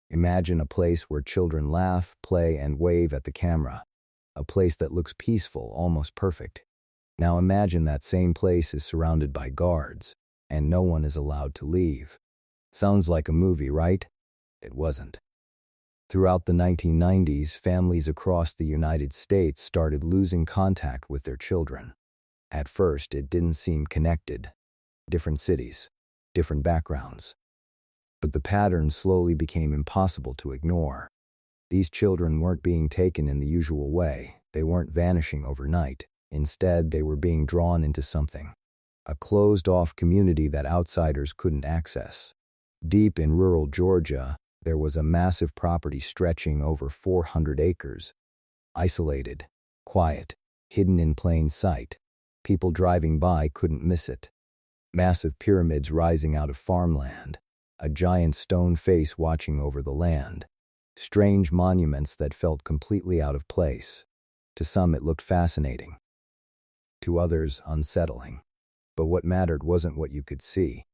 Imagine a place where children laugh, play, and wave at the camera. A place that looks peaceful, almost perfect. Now imagine that same place is surrounded by guards, and no one is allowed to leave. Sounds like a movie, right? It wasn't. Throughout the 1990s, families across the United States started losing contact with their children. At first, it didn't seem connected. Different cities, different backgrounds. But the pattern slowly became impossible to ignore. These children weren't being taken in the usual way. They weren't vanishing overnight. Instead, they were being drawn into something. A closed-off community that outsiders couldn't access. Deep in rural Georgia, there was a massive property stretching over 400 acres. Isolated, quiet, hidden in plain sight. People driving by couldn't miss it. Massive pyramids rising out of farmland. A giant stone face watching over the land. Strange monuments that felt completely out of place. To some it looked fascinating. To others, unsettling. But what mattered wasn't what you could see.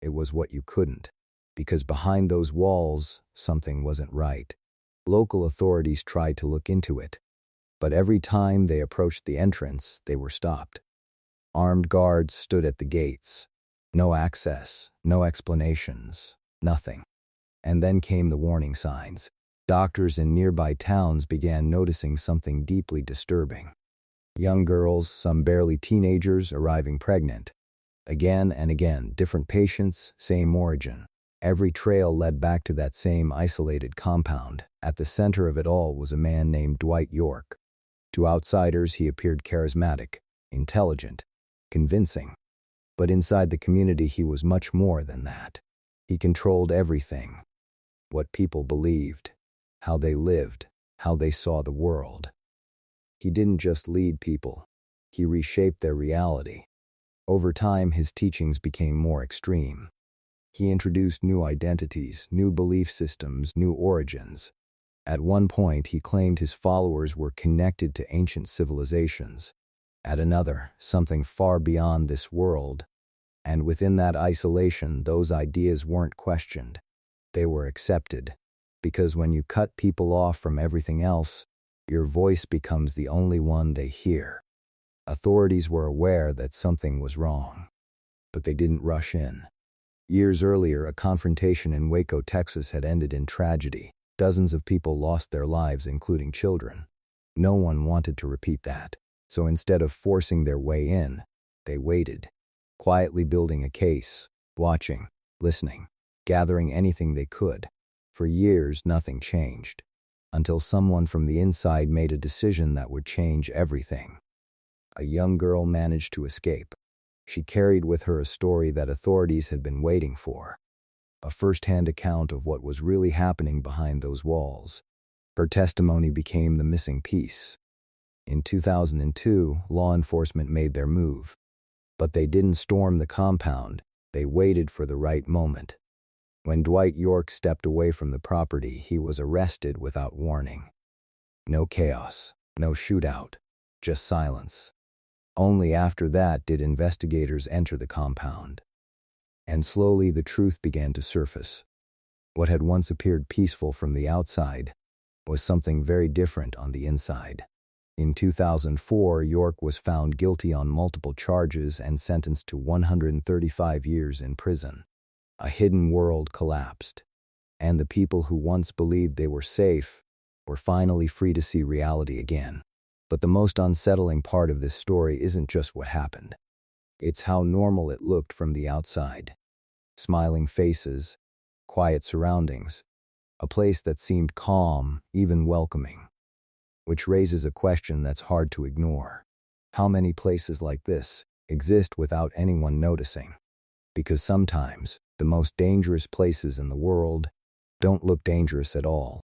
It was what you couldn't. Because behind those walls, something wasn't right. Local authorities tried to look into it. But every time they approached the entrance, they were stopped. Armed guards stood at the gates. No access, no explanations, nothing. And then came the warning signs. Doctors in nearby towns began noticing something deeply disturbing. Young girls, some barely teenagers, arriving pregnant. Again and again, different patients, same origin. Every trail led back to that same isolated compound. At the center of it all was a man named Dwight York. To outsiders, he appeared charismatic, intelligent, convincing. But inside the community, he was much more than that. He controlled everything. What people believed, how they lived, how they saw the world. He didn't just lead people. He reshaped their reality. Over time, his teachings became more extreme. He introduced new identities, new belief systems, new origins. At one point, he claimed his followers were connected to ancient civilizations. At another, something far beyond this world. And within that isolation, those ideas weren't questioned. They were accepted. Because when you cut people off from everything else, your voice becomes the only one they hear. Authorities were aware that something was wrong. But they didn't rush in. Years earlier, a confrontation in Waco, Texas had ended in tragedy. Dozens of people lost their lives, including children. No one wanted to repeat that. So instead of forcing their way in, they waited, quietly building a case, watching, listening, gathering anything they could. For years, nothing changed. Until someone from the inside made a decision that would change everything. A young girl managed to escape. She carried with her a story that authorities had been waiting for. A first-hand account of what was really happening behind those walls. Her testimony became the missing piece. In 2002, law enforcement made their move. But they didn't storm the compound. They waited for the right moment. When Dwight York stepped away from the property, he was arrested without warning. No chaos, no shootout, just silence. Only after that did investigators enter the compound. And slowly the truth began to surface. What had once appeared peaceful from the outside was something very different on the inside. In 2004, York was found guilty on multiple charges and sentenced to 135 years in prison. A hidden world collapsed, and the people who once believed they were safe were finally free to see reality again. But the most unsettling part of this story isn't just what happened. It's how normal it looked from the outside. Smiling faces, quiet surroundings, a place that seemed calm, even welcoming. Which raises a question that's hard to ignore. How many places like this exist without anyone noticing? Because sometimes, the most dangerous places in the world don't look dangerous at all.